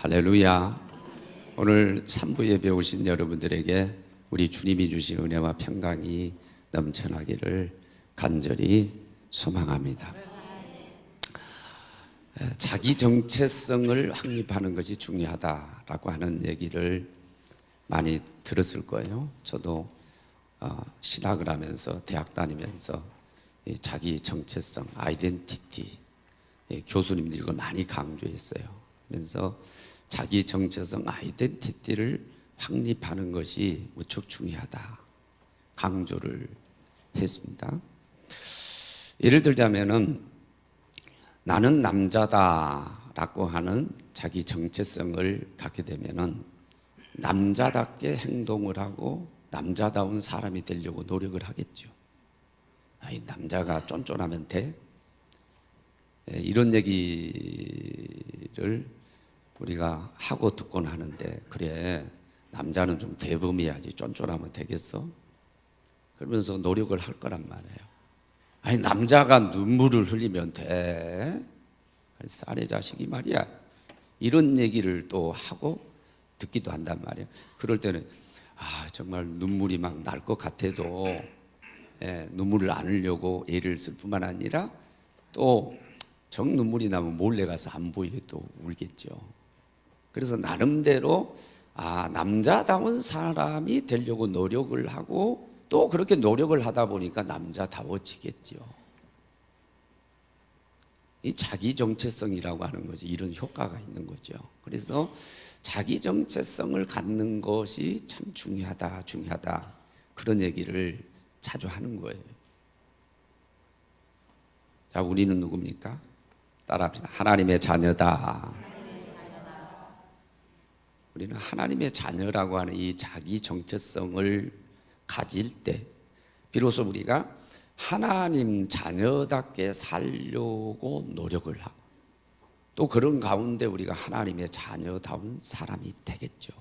할렐루야. 오늘 3부 예배 오신 여러분들에게 우리 주님이 주신 은혜와 평강이 넘쳐나기를 간절히 소망합니다. 자기 정체성을 확립하는 것이 중요하다라고 하는 얘기를 많이 들었을 거예요. 저도 신학을 하면서 대학 다니면서 자기 정체성, 아이덴티티, 교수님들이 이걸 많이 강조했어요. 그래서 자기 정체성, 아이덴티티를 확립하는 것이 무척 중요하다 강조를 했습니다. 예를 들자면은 나는 남자다라고 하는 자기 정체성을 갖게 되면은 남자답게 행동을 하고 남자다운 사람이 되려고 노력을 하겠죠. 이 남자가 쫀쫀하면 돼? 이런 얘기를 우리가 하고 듣곤 하는데, 그래, 남자는 좀 대범해야지 쫀쫀하면 되겠어? 그러면서 노력을 할 거란 말이에요. 아니, 남자가 눈물을 흘리면 돼? 쌀의 자식이 말이야. 이런 얘기를 또 하고 듣기도 한단 말이에요. 그럴 때는 정말 눈물이 막 날 것 같아도 눈물을 안 흘려고 애를 쓸 뿐만 아니라 또 정 눈물이 나면 몰래 가서 안 보이게 또 울겠죠. 그래서 나름대로 남자다운 사람이 되려고 노력을 하고 또 그렇게 노력을 하다 보니까 남자다워지겠죠. 이 자기 정체성이라고 하는 것이 이런 효과가 있는 거죠. 그래서 자기 정체성을 갖는 것이 참 중요하다 그런 얘기를 자주 하는 거예요. 자, 우리는 누굽니까? 따라합시다. 하나님의 자녀다. 우리는 하나님의 자녀라고 하는 이 자기 정체성을 가질 때 비로소 우리가 하나님 자녀답게 살려고 노력을 하고 또 그런 가운데 우리가 하나님의 자녀다운 사람이 되겠죠.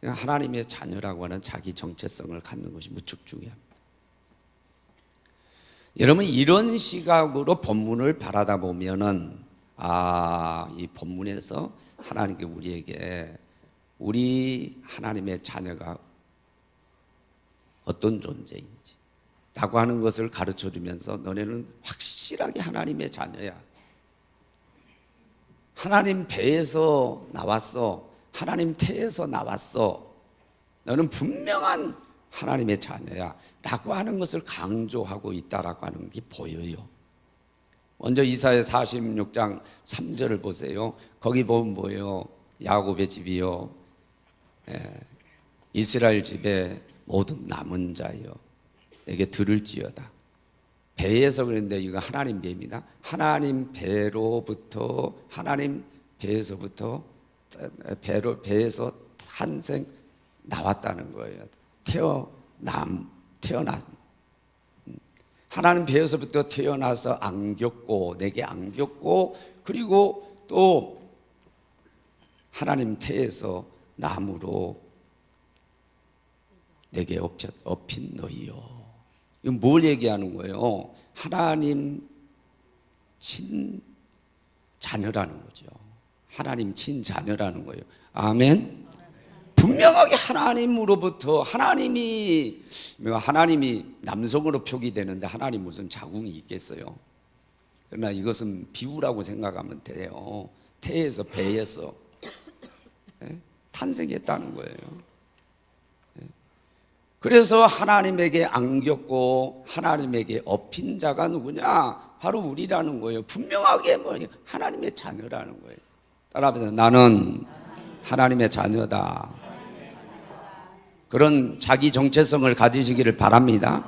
하나님의 자녀라고 하는 자기 정체성을 갖는 것이 무척 중요합니다. 여러분, 이런 시각으로 본문을 바라다 보면은 이 본문에서 하나님께 우리에게 우리 하나님의 자녀가 어떤 존재인지 라고 하는 것을 가르쳐 주면서 너네는 확실하게 하나님의 자녀야. 하나님 배에서 나왔어. 하나님 태에서 나왔어. 너는 분명한 하나님의 자녀야 라고 하는 것을 강조하고 있다라고 하는 게 보여요. 먼저 이사야 46장 3절을 보세요. 거기 보면 뭐예요? 야곱의 집이요, 이스라엘 집의 모든 남은 자여 내게 들을지어다. 배에서 그랬는데 이거 하나님 배입니다. 하나님 배에서 탄생 나왔다는 거예요. 태어난 하나님 배에서부터 태어나서 안겼고 내게 안겼고 그리고 또 하나님 태에서 나무로 내게 업힌 너희요. 이건 뭘 얘기하는 거예요? 하나님 친 자녀라는 거죠. 하나님 친 자녀라는 거예요. 아멘. 분명하게 하나님으로부터 하나님이 남성으로 표기되는데 하나님 무슨 자궁이 있겠어요? 그러나 이것은 비유라고 생각하면 돼요. 태에서 배에서 탄생했다는 거예요. 그래서 하나님에게 안겼고 하나님에게 업힌 자가 누구냐? 바로 우리라는 거예요. 분명하게 하나님의 자녀라는 거예요. 따라합니다. 나는 하나님의 자녀다. 그런 자기 정체성을 가지시기를 바랍니다.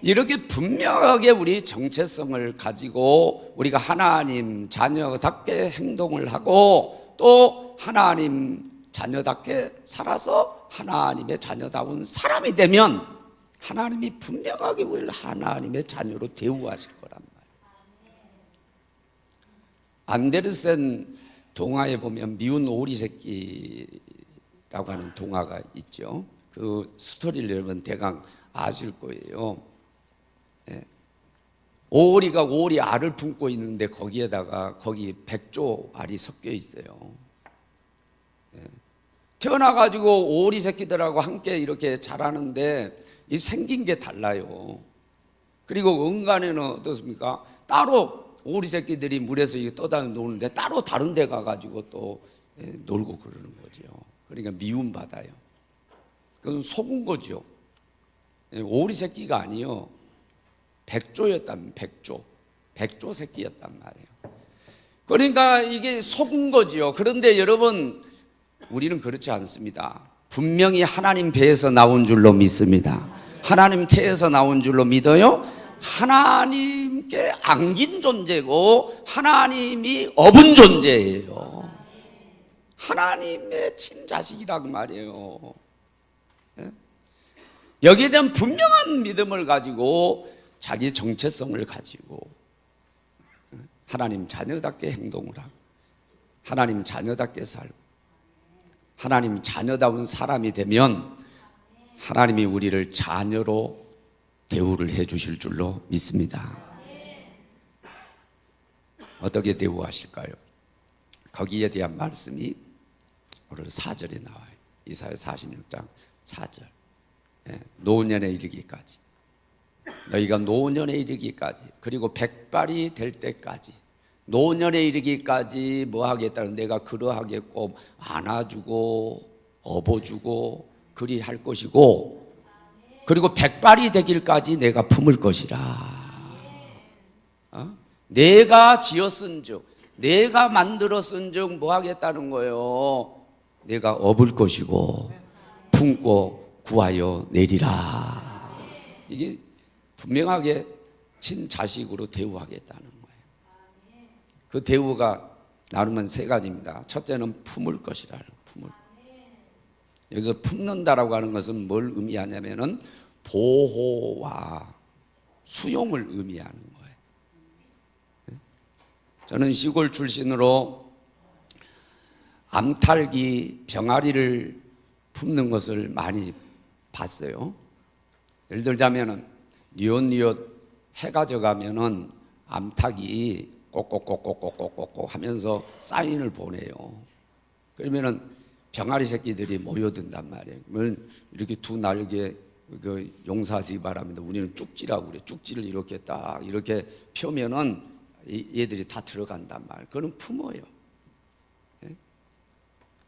이렇게 분명하게 우리 정체성을 가지고 우리가 하나님 자녀답게 행동을 하고 또 하나님 자녀답게 살아서 하나님의 자녀다운 사람이 되면 하나님이 분명하게 우리를 하나님의 자녀로 대우하실 거란 말이에요. 안데르센 동화에 보면 미운 오리 새끼라고 하는 동화가 있죠. 그 스토리를 여러분 대강 아실 거예요. 오리가 오리 알을 품고 있는데 거기 백조 알이 섞여 있어요. 태어나가지고 오리 새끼들하고 함께 이렇게 자라는데 이 생긴 게 달라요. 그리고 응간에는 어떻습니까? 따로 오리 새끼들이 물에서 떠다니고 노는데 따로 다른 데 가가지고 또 놀고 그러는 거죠. 그러니까 미움받아요. 그건 속은 거죠. 오리 새끼가 아니요, 백조였단, 백조 새끼였단 말이에요. 그러니까 이게 속은 거죠. 그런데 여러분, 우리는 그렇지 않습니다. 분명히 하나님 배에서 나온 줄로 믿습니다. 하나님 태에서 나온 줄로 믿어요. 하나님께 안긴 존재고 하나님이 업은 존재예요. 하나님의 친자식이란 말이에요. 여기에 대한 분명한 믿음을 가지고 자기 정체성을 가지고 하나님 자녀답게 행동을 하고 하나님 자녀답게 살고 하나님 자녀다운 사람이 되면 하나님이 우리를 자녀로 대우를 해 주실 줄로 믿습니다. 어떻게 대우하실까요? 거기에 대한 말씀이 오늘 4절에 나와요. 이사야 46장 4절. 노년에 이르기까지, 너희가 노년에 이르기까지, 그리고 백발이 될 때까지, 노년에 이르기까지 뭐 하겠다는, 내가 그러하겠고 안아주고 업어주고 그리 할 것이고, 그리고 백발이 되길까지 내가 품을 것이라. 내가 지었은즉, 내가 만들었은즉 뭐 하겠다는 거예요? 내가 업을 것이고 품고 구하여 내리라. 이게 분명하게 친자식으로 대우하겠다는 거예요. 그 대우가 나누면 세 가지입니다. 첫째는 품을 것이라. 품을. 여기서 품는다라고 하는 것은 뭘 의미하냐면은 보호와 수용을 의미하는 거예요. 저는 시골 출신으로 암탉이 병아리를 품는 것을 많이 봤어요. 예를 들자면은 니옷니옷 해가 져가면은 암탉이 꼭꼭꼭꼭꼭꼭꼭 하면서 사인을 보내요. 그러면은 병아리 새끼들이 모여든단 말이에요. 그러면 이렇게 두 날개, 그 용서하시기 바랍니다. 우리는 쭉지라고 그래. 쭉지를 이렇게 딱 이렇게 펴면은 얘들이 다 들어간단 말이에요. 그거는 품어요.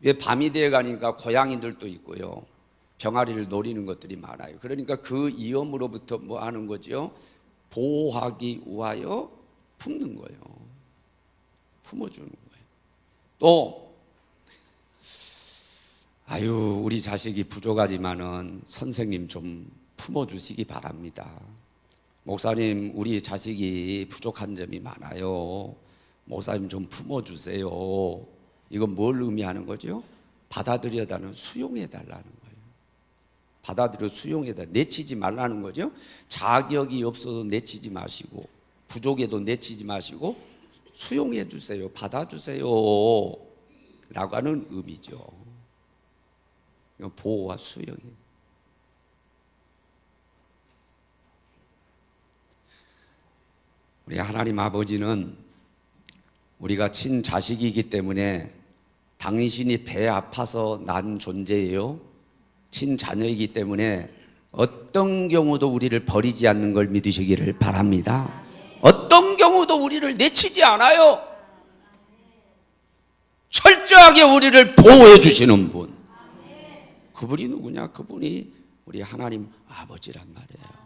왜 밤이 되어 가니까 고양이들도 있고요, 병아리를 노리는 것들이 많아요. 그러니까 그 위험으로부터 뭐 하는 거죠? 보호하기 위하여 품는 거예요. 품어주는 거예요. 또 우리 자식이 부족하지만은 선생님 좀 품어주시기 바랍니다. 목사님, 우리 자식이 부족한 점이 많아요. 목사님 좀 품어주세요. 이건 뭘 의미하는 거죠? 받아들여달라는, 수용해달라는 거예요. 받아들여 수용해달라, 내치지 말라는 거죠. 자격이 없어도 내치지 마시고, 부족해도 내치지 마시고 수용해 주세요, 받아주세요 라고 하는 의미죠. 이건 보호와 수용이에요. 우리 하나님 아버지는 우리가 친자식이기 때문에 당신이 배 아파서 난 존재예요. 친자녀이기 때문에 어떤 경우도 우리를 버리지 않는 걸 믿으시기를 바랍니다. 어떤 경우도 우리를 내치지 않아요. 철저하게 우리를 보호해 주시는 분. 그분이 누구냐? 그분이 우리 하나님 아버지란 말이에요.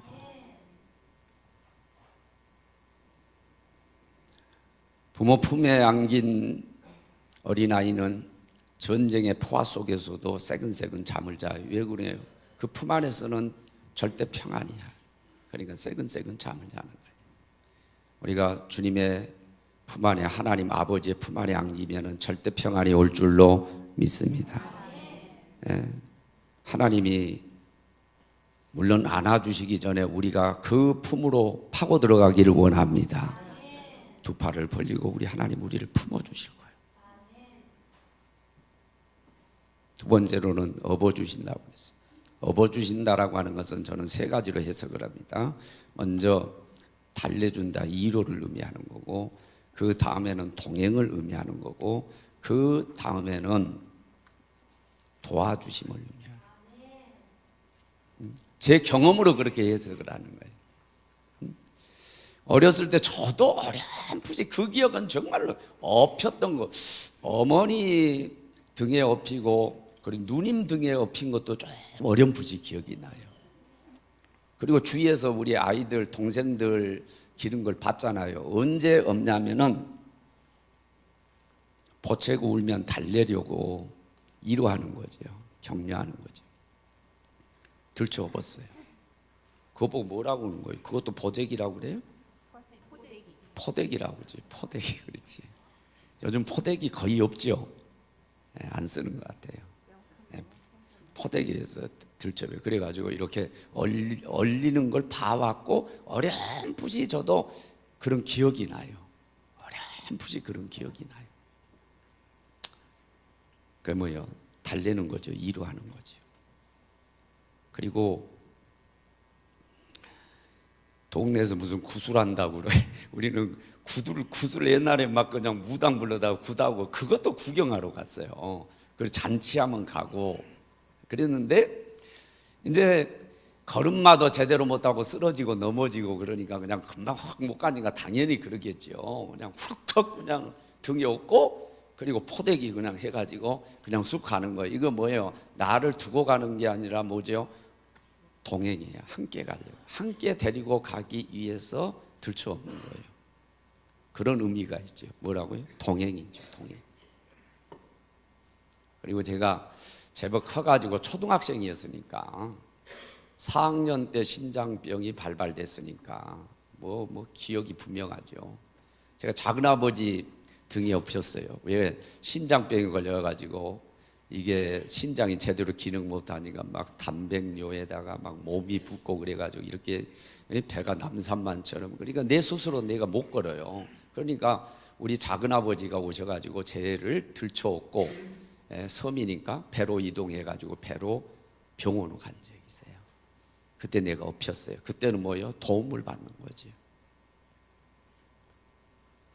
부모 품에 안긴 어린아이는 전쟁의 포화 속에서도 새근새근 잠을 자요. 왜 그래요? 그 품 안에서는 절대 평안이야. 그러니까 새근새근 잠을 자는 거예요. 우리가 주님의 품 안에, 하나님 아버지의 품 안에 안기면은 절대 평안이 올 줄로 믿습니다. 하나님이 물론 안아주시기 전에 우리가 그 품으로 파고 들어가기를 원합니다. 두 팔을 벌리고 우리 하나님 우리를 품어주실 거예요. 두 번째로는 업어주신다고 했어요. 업어주신다라고 하는 것은 저는 세 가지로 해석을 합니다. 먼저 달래준다, 위로를 의미하는 거고, 그 다음에는 동행을 의미하는 거고, 그 다음에는 도와주심을 의미하는 거예요. 제 경험으로 그렇게 해석을 하는 거예요. 어렸을 때 저도 어렴풋이 그 기억은 정말로 업혔던 거, 어머니 등에 업히고 그리고 누님 등에 업힌 것도 좀 어렴풋이 기억이 나요. 그리고 주위에서 우리 아이들 동생들 기른 걸 봤잖아요. 언제 업냐면은 보채고 울면 달래려고 위로하는 거죠. 격려하는 거죠. 들쳐 업었어요. 그거 보고 뭐라고 하는 거예요? 그것도 보재기라고 그래요? 포대기라고 그러지. 포대기 그렇지. 요즘 포대기 거의 없죠. 네, 안 쓰는 것 같아요. 네, 포대기에서 들쳐요. 그래가지고 이렇게 얼리는 걸 봐왔고 어렴풋이 저도 그런 기억이 나요. 어렴풋이 그런 기억이 나요. 그게 뭐예요? 달래는 거죠. 위로하는 거죠. 그리고 동네에서 무슨 구슬한다고 그래. 우리는 구슬 옛날에 막 그냥 무당 불러다가 구다고 그것도 구경하러 갔어요. 그리고 잔치하면 가고 그랬는데 이제 걸음마도 제대로 못하고 쓰러지고 넘어지고 그러니까 그냥 금방 확 못 가니까 당연히 그러겠죠. 그냥 훌떡 그냥 등에 업고 그리고 포대기 그냥 해가지고 그냥 쑥 가는 거예요. 이거 뭐예요? 나를 두고 가는 게 아니라 뭐죠? 동행이에요. 함께 가려고. 함께 데리고 가기 위해서 들쳐오는 거예요. 그런 의미가 있죠. 뭐라고요? 동행이죠. 동행. 그리고 제가 제법 커가지고 초등학생이었으니까 4학년 때 신장병이 발발됐으니까 뭐 기억이 분명하죠. 제가 작은아버지 등에 업혔어요. 왜? 신장병이 걸려가지고 이게 신장이 제대로 기능 못하니까 막 단백뇨에다가 막 몸이 붓고 그래가지고 이렇게 배가 남산만처럼, 그러니까 내 스스로 내가 못 걸어요. 그러니까 우리 작은아버지가 오셔가지고 쟤를 들쳐업고 섬이니까 배로 이동해가지고 배로 병원으로 간 적이 있어요. 그때 내가 업혔어요. 그때는 뭐예요? 도움을 받는 거지.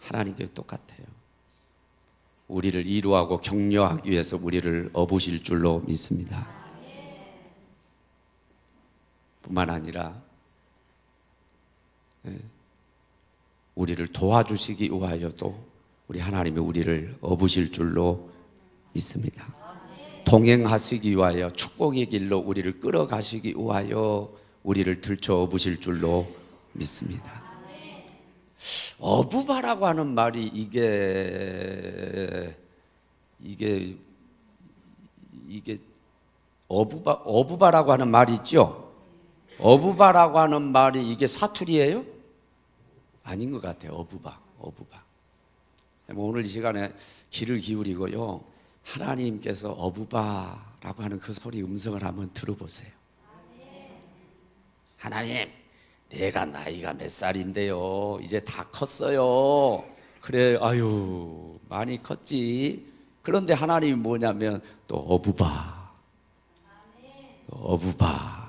하나님께 똑같아요. 우리를 위로하고 격려하기 위해서 우리를 업으실 줄로 믿습니다. 뿐만 아니라 우리를 도와주시기 위하여도 우리 하나님이 우리를 업으실 줄로 믿습니다. 동행하시기 위하여 축복의 길로 우리를 끌어가시기 위하여 우리를 들쳐 업으실 줄로 믿습니다. 어부바라고 하는 말이 이게 어부바라고 하는 말이 있죠. 어부바라고 하는 말이 이게 사투리예요? 아닌 것 같아요. 어부바. 오늘 이 시간에 귀를 기울이고요, 하나님께서 어부바라고 하는 그 소리 음성을 한번 들어보세요. 하나님, 내가 나이가 몇 살인데요, 이제 다 컸어요. 그래, 아유 많이 컸지. 그런데 하나님이 뭐냐면 또 어부바, 또 어부바.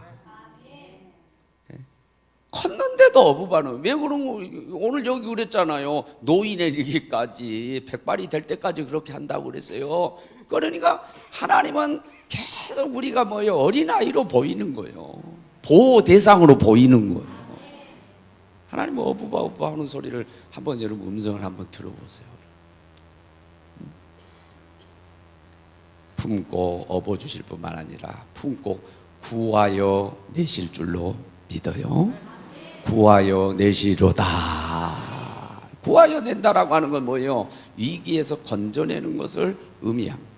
컸는데도 어부바는 왜 그런 거? 오늘 여기 그랬잖아요. 노인에게까지 백발이 될 때까지 그렇게 한다고 그랬어요. 그러니까 하나님은 계속 우리가 뭐예요? 어린아이로 보이는 거예요. 보호 대상으로 보이는 거예요. 하나님은 어부바 하는 소리를 한번 여러분 음성을 한번 들어보세요. 품고 업어주실 뿐만 아니라 품고 구하여 내실 줄로 믿어요. 구하여 내시로다. 구하여 낸다라고 하는 건 뭐예요? 위기에서 건져내는 것을 의미합니다.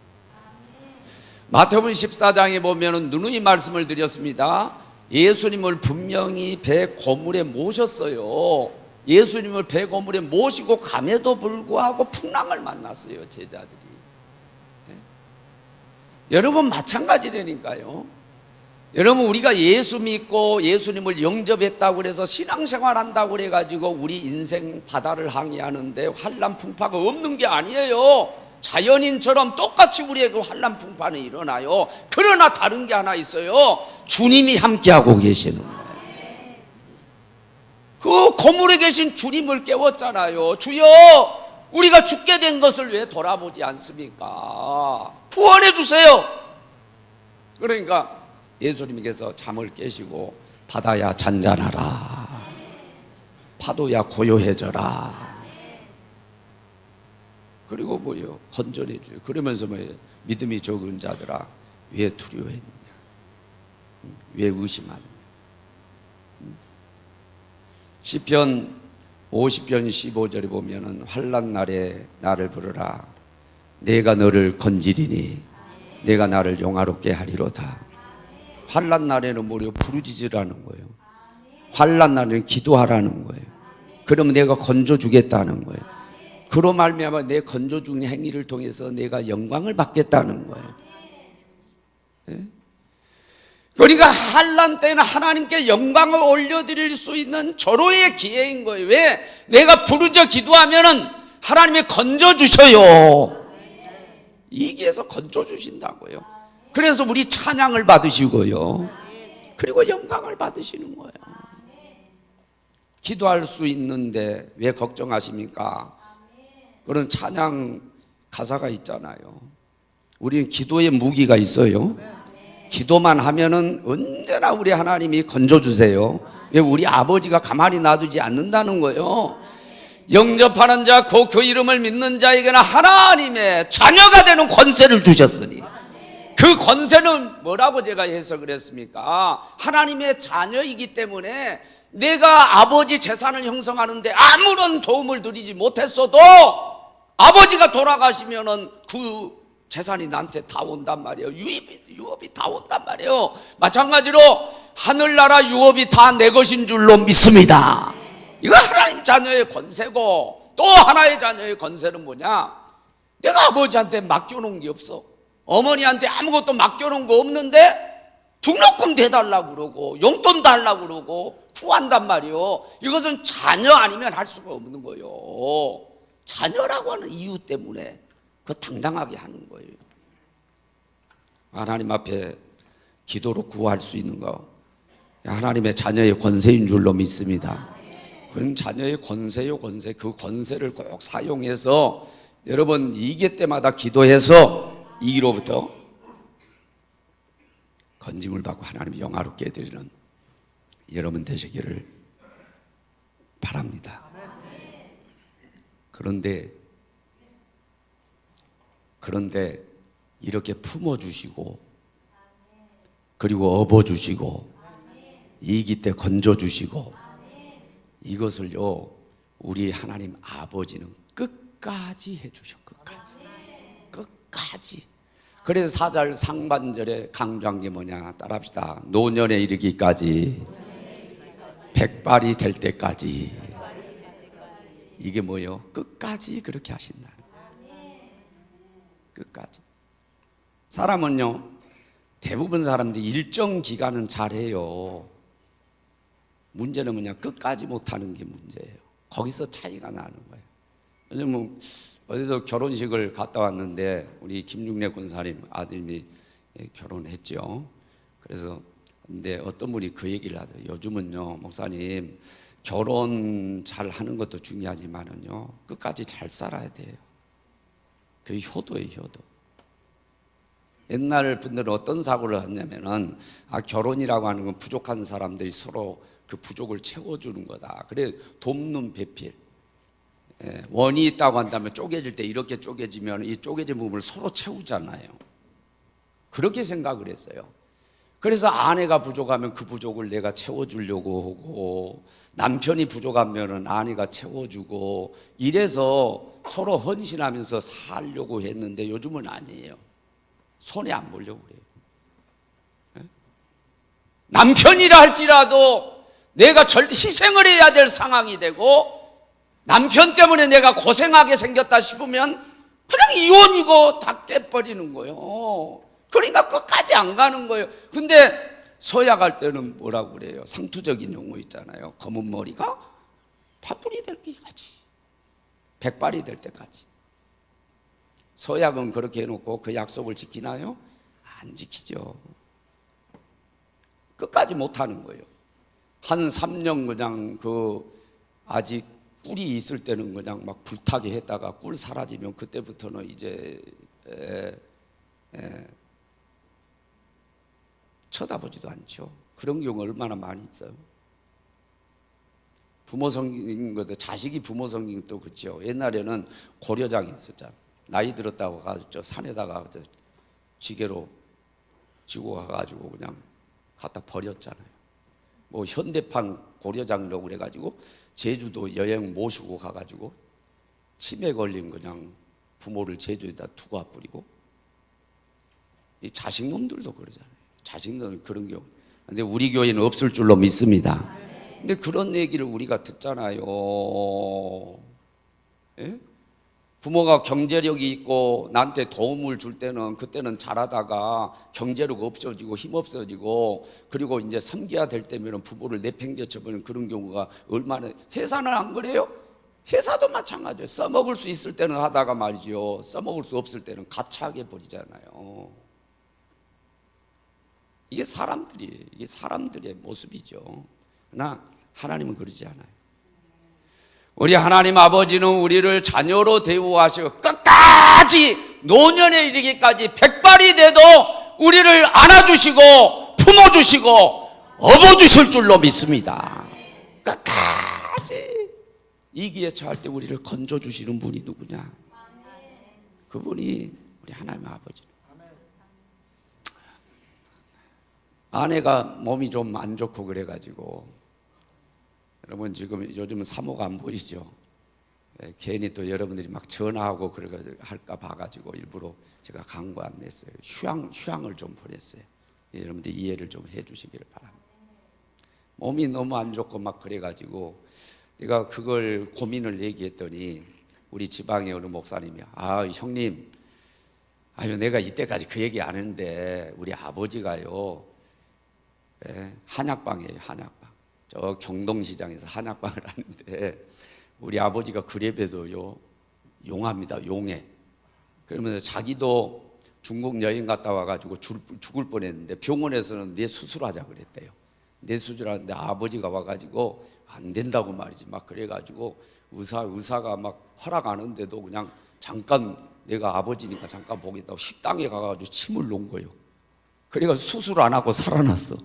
마태복음 14장에 보면 누누이 말씀을 드렸습니다. 예수님을 분명히 배 고물에 모셨어요. 예수님을 배 고물에 모시고 감에도 불구하고 풍랑을 만났어요, 제자들이. 네? 여러분 마찬가지라니까요. 여러분, 우리가 예수 믿고 예수님을 영접했다고 그래서 신앙생활 한다고 그래가지고 우리 인생 바다를 항해하는데 환난 풍파가 없는 게 아니에요. 자연인처럼 똑같이 우리에게 환난 풍파는 일어나요. 그러나 다른 게 하나 있어요. 주님이 함께하고 계시는 거예요. 그 거물에 계신 주님을 깨웠잖아요. 주여, 우리가 죽게 된 것을 왜 돌아보지 않습니까? 구원해 주세요. 그러니까 예수님께서 잠을 깨시고 바다야 잔잔하라, 파도야 고요해져라. 그리고 뭐요? 건전해 줘요. 그러면서 뭐예요? 믿음이 적은 자들아 왜 두려워했느냐? 왜 의심하느냐? 시편 50편 15절에 보면은 환난 날에 나를 부르라, 내가 너를 건지리니 내가 나를 영화롭게 하리로다. 환난 날에는 뭐래요? 부르짖으라는 거예요. 환난 날에는 기도하라는 거예요. 그러면 내가 건져주겠다는 거예요. 그로 말미암아 내 건져주는 행위를 통해서 내가 영광을 받겠다는 거예요. 예? 그러니까 환난 때는 하나님께 영광을 올려드릴 수 있는 절호의 기회인 거예요. 왜? 내가 부르짖어 기도하면은 하나님이 건져주셔요. 이기에서 건져주신다고요. 그래서 우리 찬양을 받으시고요, 그리고 영광을 받으시는 거예요. 기도할 수 있는데 왜 걱정하십니까? 그런 찬양 가사가 있잖아요. 우리는 기도의 무기가 있어요. 기도만 하면은 언제나 우리 하나님이 건져주세요. 왜? 우리 아버지가 가만히 놔두지 않는다는 거예요. 영접하는 자, 곧 그 이름을 믿는 자에게는 하나님의 자녀가 되는 권세를 주셨으니, 그 권세는 뭐라고 제가 해석을 했습니까? 하나님의 자녀이기 때문에 내가 아버지 재산을 형성하는데 아무런 도움을 드리지 못했어도 아버지가 돌아가시면은 그 재산이 나한테 다 온단 말이에요. 유업이 다 온단 말이에요. 마찬가지로 하늘나라 유업이 다 내 것인 줄로 믿습니다. 이거 하나님 자녀의 권세고, 또 하나의 자녀의 권세는 뭐냐? 내가 아버지한테 맡겨놓은 게 없어. 어머니한테 아무것도 맡겨놓은 거 없는데 등록금 대달라고 그러고 용돈 달라고 그러고 구한단 말이에요. 이것은 자녀 아니면 할 수가 없는 거예요. 자녀라고 하는 이유 때문에 그 당당하게 하는 거예요. 하나님 앞에 기도로 구할 수 있는 거 하나님의 자녀의 권세인 줄로 믿습니다. 그건 자녀의 권세요, 권세. 그 권세를 꼭 사용해서 여러분 2개 때마다 기도해서 이로부터 건짐을 받고 하나님 영화롭게 해드리는 여러분 되시기를 바랍니다. 그런데 이렇게 품어주시고 그리고 업어주시고 이기 때 건져주시고 이것을요 우리 하나님 아버지는 끝까지 해주셔. 끝까지. 그래서 4절 상반절에 강조한 게 뭐냐? 따라합시다. 노년에 이르기까지, 백발이 될 때까지. 이게 뭐예요? 끝까지 그렇게 하신다는 거예요. 끝까지. 사람은요 대부분 사람들이 일정 기간은 잘해요. 문제는 뭐냐? 끝까지 못하는 게 문제예요. 거기서 차이가 나는 거예요. 요즘 뭐 어디서 결혼식을 갔다 왔는데 우리 김육래 권사님 아들이 결혼했죠. 그래서 근데 어떤 분이 그 얘기를 하더라고요. 요즘은요 목사님 결혼 잘 하는 것도 중요하지만은요 끝까지 잘 살아야 돼요. 그게 효도예요, 효도. 옛날 분들은 어떤 사고를 했냐면은 결혼이라고 하는 건 부족한 사람들이 서로 그 부족을 채워주는 거다. 그래 돕는 배필. 원이 있다고 한다면 쪼개질 때 이렇게 쪼개지면 이 쪼개진 부분을 서로 채우잖아요. 그렇게 생각을 했어요. 그래서 아내가 부족하면 그 부족을 내가 채워주려고 하고 남편이 부족하면 아내가 채워주고 이래서 서로 헌신하면서 살려고 했는데 요즘은 아니에요. 손에 안 보려고 그래요. 남편이라 할지라도 내가 희생을 해야 될 상황이 되고 남편 때문에 내가 고생하게 생겼다 싶으면 그냥 이혼이고 다 깨버리는 거예요. 그러니까 끝까지 안 가는 거예요. 근데 서야 때는 뭐라고 그래요? 상투적인 용어 있잖아요. 검은 머리가 파뿌리 될 때까지, 백발이 될 때까지. 서약은 그렇게 해놓고 그 약속을 지키나요? 안 지키죠. 끝까지 못하는 거예요. 한 3년 그냥 아직 꿀이 있을 때는 그냥 막 불타게 했다가 꿀 사라지면 그때부터는 이제 쳐다보지도 않죠. 그런 경우 얼마나 많이 있어요. 부모 성인 것도 자식이 부모 성인 것도 그렇죠. 옛날에는 고려장이 있었잖아. 나이 들었다고 가서 산에다가 지게로 지고 가가지고 그냥 갖다 버렸잖아요. 뭐 현대판 고려장이라고 그래가지고 제주도 여행 모시고 가가지고 치매 걸린 그냥 부모를 제주에다 두고 와버리고, 이 자식놈들도 그러잖아요. 자식놈들 그런 경우. 근데 우리 교회는 없을 줄로 믿습니다. 근데 그런 얘기를 우리가 듣잖아요. 예? 부모가 경제력이 있고 나한테 도움을 줄 때는 그때는 잘하다가 경제력 없어지고 힘 없어지고, 그리고 이제 섬겨야 될 때면 부모를 내팽개쳐버리는 그런 경우가 얼마나. 회사는 안 그래요? 회사도 마찬가지예요. 써먹을 수 있을 때는 하다가 말이죠, 써먹을 수 없을 때는 가차하게 버리잖아요. 이게 사람들의 모습이죠. 그러나 하나님은 그러지 않아요. 우리 하나님 아버지는 우리를 자녀로 대우하시고 끝까지 노년에 이르기까지 백발이 돼도 우리를 안아주시고 품어주시고 업어주실 줄로 믿습니다. 끝까지 이기에 처할 때 우리를 건져주시는 분이 누구냐? 그분이 우리 하나님 아버지. 아내가 몸이 좀 안 좋고 그래가지고, 여러분 지금 요즘은 사모가 안 보이죠? 괜히 또 여러분들이 막 전화하고 그러가 할까 봐가지고 일부러 제가 광고 안 냈어요. 휴양을 좀 보냈어요. 여러분들 이해를 좀 해주시기를 바랍니다. 몸이 너무 안 좋고 막 그래가지고 내가 그걸 고민을 얘기했더니 우리 지방의 어느 목사님이, 형님, 내가 이때까지 그 얘기 안 했는데 우리 아버지가요, 한약방이에요. 한약방. 저 경동시장에서 한약방을 하는데 우리 아버지가 그래봬도요 용합니다. 용해. 그러면서 자기도 중국 여행 갔다 와가지고 죽을 뻔했는데 병원에서는 내 수술하자 그랬대요. 내 수술하는데 아버지가 와가지고 안 된다고 말이지 막 그래가지고 의사가 막 허락 안 하는데도 그냥 잠깐 내가 아버지니까 잠깐 보겠다고 식당에 가가지고 침을 놓은 거예요. 그래가지고 수술 안 하고 살아났어.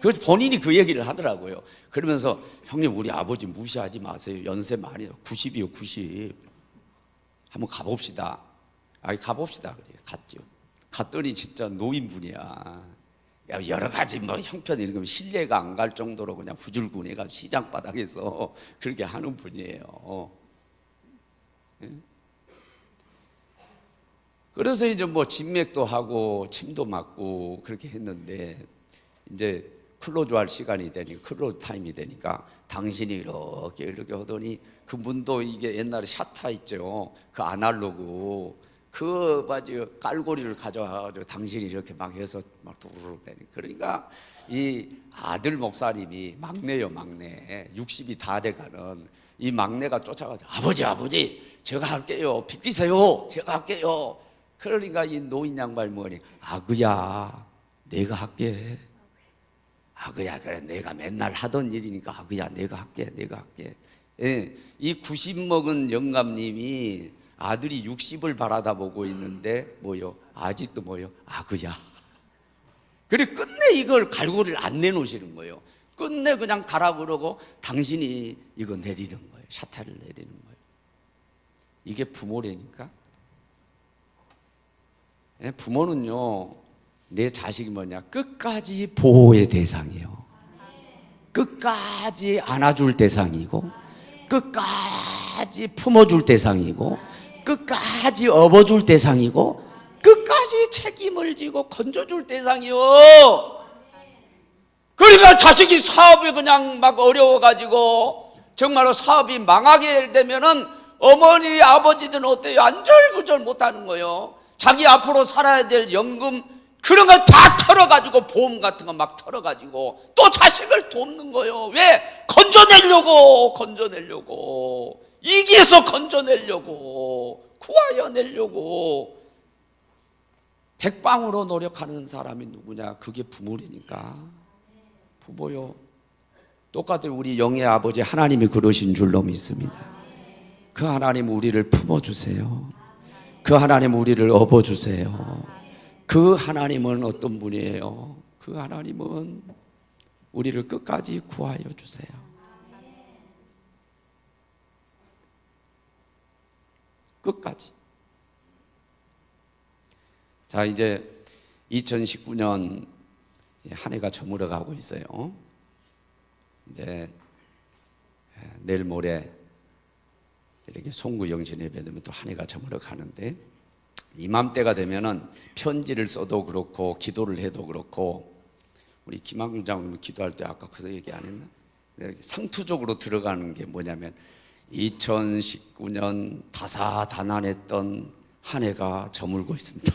그 본인이 그 얘기를 하더라고요. 그러면서 형님 우리 아버지 무시하지 마세요. 연세 많이 90이요 90. 한번 가봅시다. 가봅시다. 그래 갔죠. 갔더니 진짜 노인분이야. 여러 가지 뭐 형편 이런 거 신뢰가 안 갈 정도로 그냥 후줄근해가 시장 바닥에서 그렇게 하는 분이에요. 그래서 이제 뭐 진맥도 하고 침도 맞고 그렇게 했는데 이제 클로즈 할 시간이 되니까, 클로즈 타임이 되니까 당신이 이렇게 하더니 그분도 이게 옛날에 샤타 있죠. 그 아날로그 그 깔고리를 가져와가지고 당신이 이렇게 막 해서 막 도루룩 되니. 그러니까 이 아들 목사님이 막내요, 막내. 60이 다 돼가는 이 막내가 쫓아가지고 아버지 제가 할게요. 비키세요. 제가 할게요. 그러니까 이 노인 양반이 뭐니, 아그야 내가 할게. 아그야 그래 내가 맨날 하던 일이니까 아그야 내가 할게. 예, 이 90 먹은 영감님이 아들이 60을 바라다 보고 있는데 뭐요? 아직도 뭐요? 아그야. 그래 끝내 이걸 갈고리를 안 내놓으시는 거예요. 끝내 그냥 가라 그러고 당신이 이거 내리는 거예요. 샤타를 내리는 거예요. 이게 부모라니까. 예, 부모는요 내 자식이 뭐냐, 끝까지 보호의 대상이에요. 끝까지 안아줄 대상이고, 끝까지 품어줄 대상이고, 끝까지 업어줄 대상이고, 끝까지 책임을 지고 건져줄 대상이요. 그러니까 자식이 사업이 그냥 막 어려워가지고 정말로 사업이 망하게 되면은 어머니 아버지들은 어때요? 안절부절 못하는 거예요. 자기 앞으로 살아야 될 연금 그런 거 다 털어가지고 보험 같은 거 막 털어가지고 또 자식을 돕는 거예요. 왜? 건져내려고 이기에서 건져내려고 구하여내려고 백방으로 노력하는 사람이 누구냐? 그게 부모라니까. 부모요. 똑같이 우리 영의 아버지 하나님이 그러신 줄로 믿습니다. 그 하나님 우리를 품어주세요. 그 하나님 우리를 업어주세요. 그 하나님은 어떤 분이에요? 그 하나님은 우리를 끝까지 구하여 주세요. 끝까지. 자, 이제 2019년 한 해가 저물어 가고 있어요. 이제 내일 모레 이렇게 송구 영신 예배 되면 또 한 해가 저물어 가는데, 이맘때가 되면은 편지를 써도 그렇고 기도를 해도 그렇고, 우리 김학중 장로님 기도할 때 아까 그 얘기 안 했나? 상투적으로 들어가는 게 뭐냐면 2019년 다사다난했던 한 해가 저물고 있습니다.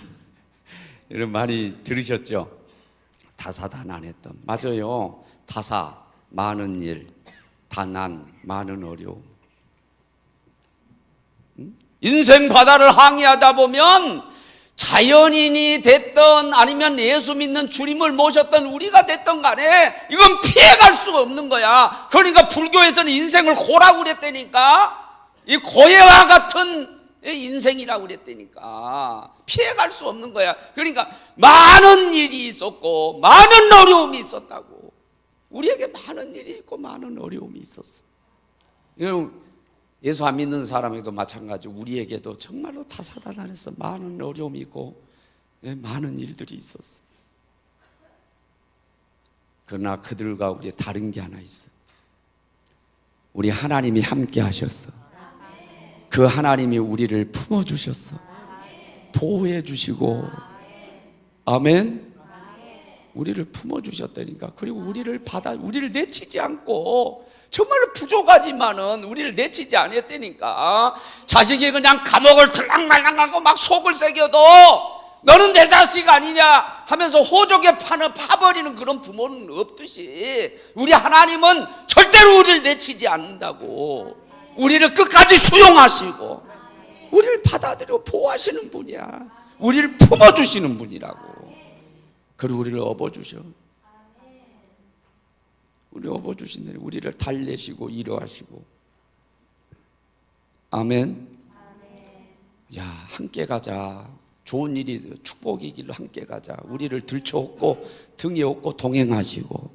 여러분 많이 들으셨죠? 다사다난했던, 맞아요. 다사 많은 일, 다난 많은 어려움. 인생 바다를 항해하다 보면 자연인이 됐던 아니면 예수 믿는 주님을 모셨던 우리가 됐던 간에 이건 피해갈 수가 없는 거야. 그러니까 불교에서는 인생을 고라고 그랬다니까. 이 고해와 같은 인생이라고 그랬다니까. 피해갈 수 없는 거야. 그러니까 많은 일이 있었고 많은 어려움이 있었다고. 우리에게 많은 일이 있고 많은 어려움이 있었어. 이건 예수 안 믿는 사람에게도 마찬가지, 우리에게도 정말로 다사다난해서 많은 어려움이 있고 많은 일들이 있었어. 그러나 그들과 우리의 다른 게 하나 있어. 우리 하나님이 함께 하셨어. 그 하나님이 우리를 품어주셨어. 보호해 주시고, 아멘. 우리를 품어주셨다니까. 그리고 우리를 내치지 않고, 정말로 부족하지만은 우리를 내치지 않았다니까. 자식이 그냥 감옥을 들락말락하고 막 속을 새겨도 너는 내 자식 아니냐 하면서 호적에 파버리는 그런 부모는 없듯이, 우리 하나님은 절대로 우리를 내치지 않는다고. 우리를 끝까지 수용하시고 우리를 받아들여 보호하시는 분이야. 우리를 품어주시는 분이라고. 그리고 우리를 업어주셔. 우리 업어주신다니. 우리를 달래시고 위로하시고. 아멘. 야, 함께 가자. 좋은 일이 축복이기를 함께 가자. 우리를 들쳐업고 등에 업고 동행하시고,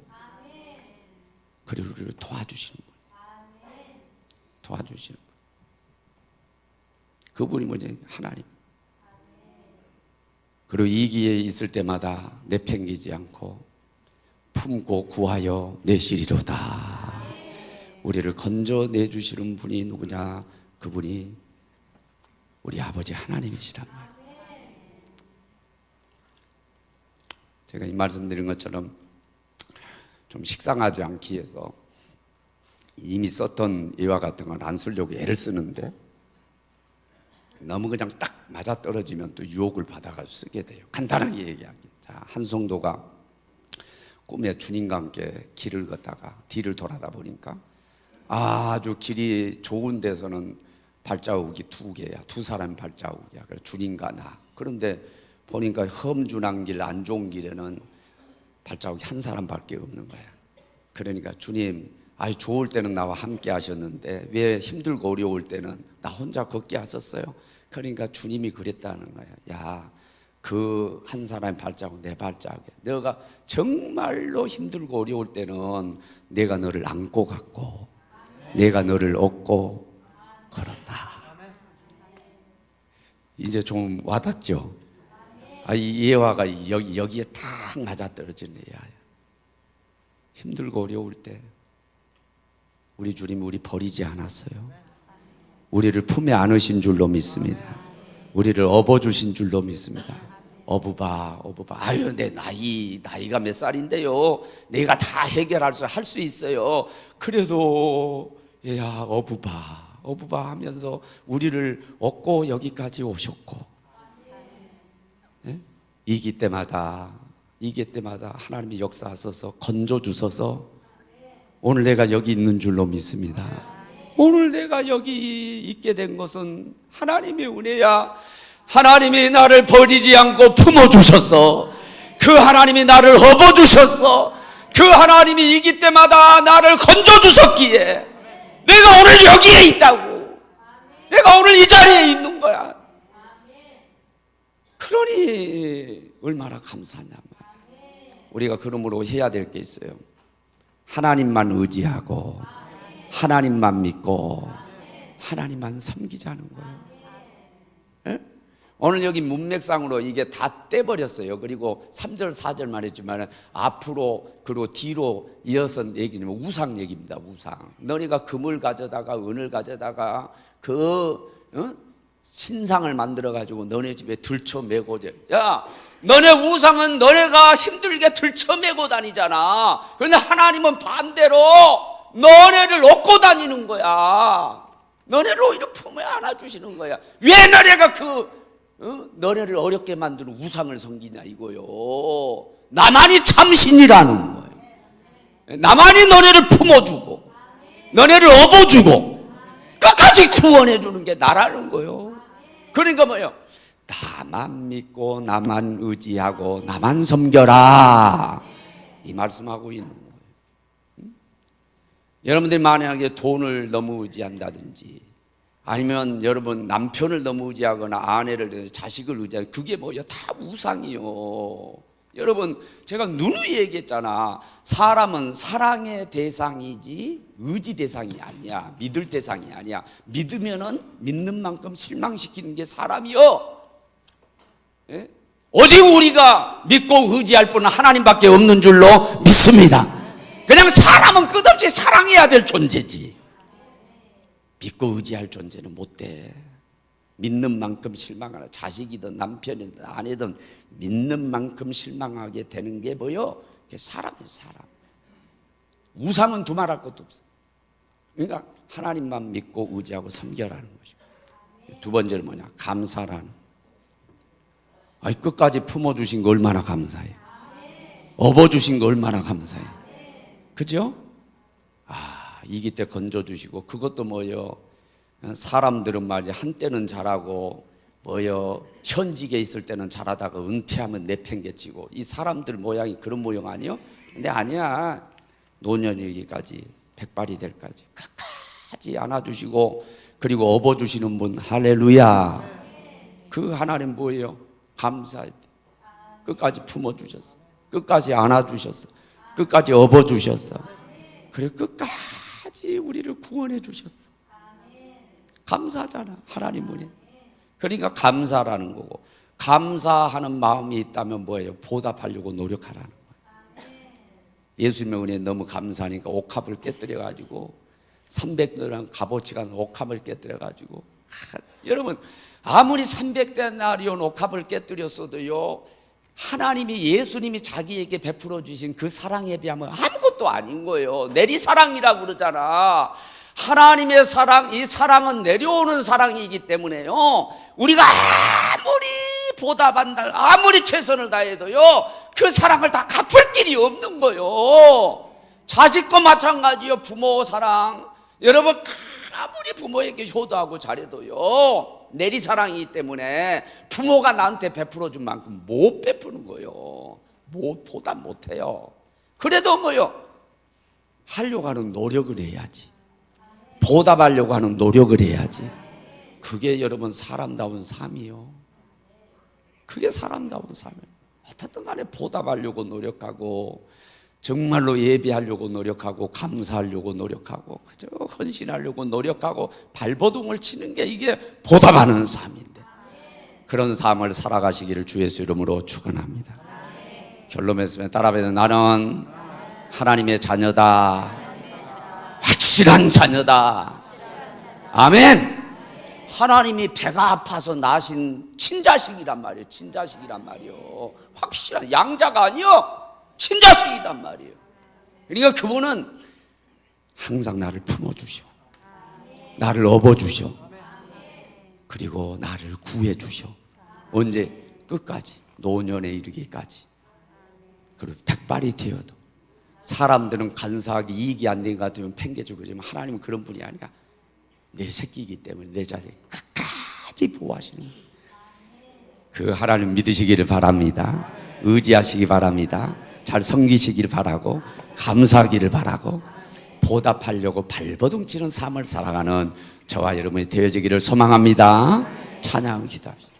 그리고 우리를 도와주시는 분. 도와주시는 분. 그분이 뭐지? 하나님. 그리고 위기에 있을 때마다 내팽기지 않고 품고 구하여 내시리로다. 우리를 건져내주시는 분이 누구냐? 그분이 우리 아버지 하나님이시란 말이에요. 제가 이 말씀드린 것처럼 좀 식상하지 않기 위해서 이미 썼던 예화 같은 건 안 쓰려고 애를 쓰는데, 너무 그냥 딱 맞아떨어지면 또 유혹을 받아가지고 쓰게 돼요. 간단하게 얘기하기. 자, 한 성도가 꿈에 주님과 함께 길을 걷다가 뒤를 돌아다 보니까 아주 길이 좋은 데서는 발자국이 2개야. 2사람 발자국이야. 그래서 주님과 나. 그런데 보니까 험준한 길, 안 좋은 길에는 발자국이 1사람밖에 없는 거야. 그러니까 주님, 좋을 때는 나와 함께 하셨는데 왜 힘들고 어려울 때는 나 혼자 걷게 하셨어요? 그러니까 주님이 그랬다는 거야. 야, 그 1사람의 발자국 내 발자국이야. 너가 정말로 힘들고 어려울 때는 내가 너를 안고 갔고 내가 너를 업고 걸었다. 이제 좀 와닿죠? 이 예화가 여기에 딱 맞아떨어지는 예화야. 힘들고 어려울 때 우리 주님이 우리 버리지 않았어요. 우리를 품에 안으신 줄로 믿습니다. 우리를 업어주신 줄로 믿습니다. 어부바. 아유, 내 나이가 몇 살인데요. 내가 다 할 수 있어요. 그래도 야, 어부바 하면서 우리를 업고 여기까지 오셨고, 네? 이기 때마다 하나님이 역사하셔서 건져주셔서 오늘 내가 여기 있는 줄로 믿습니다. 오늘 내가 여기 있게 된 것은 하나님의 은혜야. 하나님이 나를 버리지 않고 품어주셨어. 그 하나님이 나를 업어주셨어. 그 하나님이 이기 때마다 나를 건져주셨기에 내가 오늘 여기에 있다고. 내가 오늘 이 자리에 있는 거야. 그러니 얼마나 감사하냐 말이야. 우리가 그러므로 해야 될 게 있어요. 하나님만 의지하고 하나님만 믿고 하나님만 섬기자는 거예요. 예? 오늘 여기 문맥상으로 이게 다 떼버렸어요. 그리고 3절 4절만 했지만 앞으로 그리고 뒤로 이어서 얘기는 우상 얘기입니다. 우상. 너희가 금을 가져다가 은을 가져다가 신상을 만들어 가지고 너네 집에 들쳐매고, 야, 너네 우상은 너네가 힘들게 들쳐매고 다니잖아. 그런데 하나님은 반대로 너네를 업고 다니는 거야. 너네를 오히려 품에 안아주시는 거야. 왜 너네가 너네를 어렵게 만드는 우상을 섬기냐 이거요. 나만이 참신이라는 거예요. 나만이 너네를 품어주고 너네를 업어주고 끝까지 구원해주는 게 나라는 거예요. 그러니까 뭐예요? 나만 믿고 나만 의지하고 나만 섬겨라, 이 말씀하고 있는 거예요. 여러분들이 만약에 돈을 너무 의지한다든지 아니면 여러분 남편을 너무 의지하거나 아내를, 자식을 의지하거나, 그게 뭐예요? 다 우상이요. 여러분, 제가 누누이 얘기했잖아. 사람은 사랑의 대상이지 의지 대상이 아니야. 믿을 대상이 아니야. 믿으면은 믿는 만큼 실망시키는 게 사람이요. 예? 오직 우리가 믿고 의지할 분은 하나님밖에 없는 줄로 믿습니다. 그냥 사람은 끝없이 사랑해야 될 존재지. 믿고 의지할 존재는 못 돼. 믿는 만큼 실망하라. 자식이든 남편이든 아내든 믿는 만큼 실망하게 되는 게 뭐요? 그게 사람이에요, 사람. 우상은 두말할 것도 없어. 그러니까 하나님만 믿고 의지하고 섬겨라는 것입니다. 두 번째는 뭐냐? 감사라는. 끝까지 품어주신 거 얼마나 감사해요. 업어주신 거 얼마나 감사해요. 그죠? 이기 때 건져주시고, 그것도 뭐요? 사람들은 말이야, 한때는 잘하고 뭐요, 현직에 있을 때는 잘하다가 은퇴하면 내팽개치고, 이 사람들 모양이 그런 모양 아니요? 근데 아니야. 노년이기까지, 백발이 될까지 끝까지 안아주시고 그리고 업어주시는 분, 할렐루야. 그 하나님 뭐예요? 감사해. 끝까지 품어주셨어. 끝까지 안아주셨어. 끝까지 업어주셨어. 그리고 끝까지 우리를 구원해 주셨어. 감사하잖아, 하나님은. 그러니까 감사라는 거고, 감사하는 마음이 있다면 뭐예요? 보답하려고 노력하라는 거예요. 예수님의 은혜에 너무 감사하니까 옥합을 깨뜨려가지고 300대랑 값어치가 옥합을 깨뜨려가지고, 여러분 아무리 300데나리온 옥합을 깨뜨렸어도요, 하나님이, 예수님이 자기에게 베풀어 주신 그 사랑에 비하면 아무것도 아닌 거예요. 내리사랑이라고 그러잖아. 하나님의 사랑, 이 사랑은 내려오는 사랑이기 때문에요, 우리가 아무리 보답한다, 아무리 최선을 다해도요, 그 사랑을 다 갚을 길이 없는 거예요. 자식과 마찬가지요. 부모 사랑, 여러분 아무리 부모에게 효도하고 잘해도요, 내리사랑이기 때문에 부모가 나한테 베풀어 준 만큼 못 베푸는 거예요. 보답 못해요. 그래도 뭐요? 하려고 하는 노력을 해야지. 보답하려고 하는 노력을 해야지. 그게 여러분 사람다운 삶이요. 그게 사람다운 삶이에요. 어떻든 간에 보답하려고 노력하고, 정말로 예배하려고 노력하고, 감사하려고 노력하고, 그저 헌신하려고 노력하고 발버둥을 치는 게 이게 보답하는 삶인데, 그런 삶을 살아가시기를 주 예수 이름으로 축원합니다. 결론 맺으면 따라하면, 나는 하나님의 자녀다. 확실한 자녀다. 아멘. 하나님이 배가 아파서 낳으신 친자식이란 말이에요. 친자식이란 말이에요. 확실한, 양자가 아니요, 친자식이란 말이에요. 그러니까 그분은 항상 나를 품어주셔, 나를 업어주셔, 그리고 나를 구해주셔. 언제? 끝까지, 노년에 이르기까지. 그리고 백발이 되어도, 사람들은 간사하게 이익이 안 된 것 같으면 팽개주고 그러지만 하나님은 그런 분이 아니야. 내 새끼이기 때문에 내 자식 끝까지 보호하시는 거예요. 그 하나님 믿으시기를 바랍니다. 의지하시기 바랍니다. 잘 섬기시길 바라고 감사하기를 바라고 보답하려고 발버둥 치는 삶을 살아가는 저와 여러분이 되어지기를 소망합니다. 찬양 기도합시다.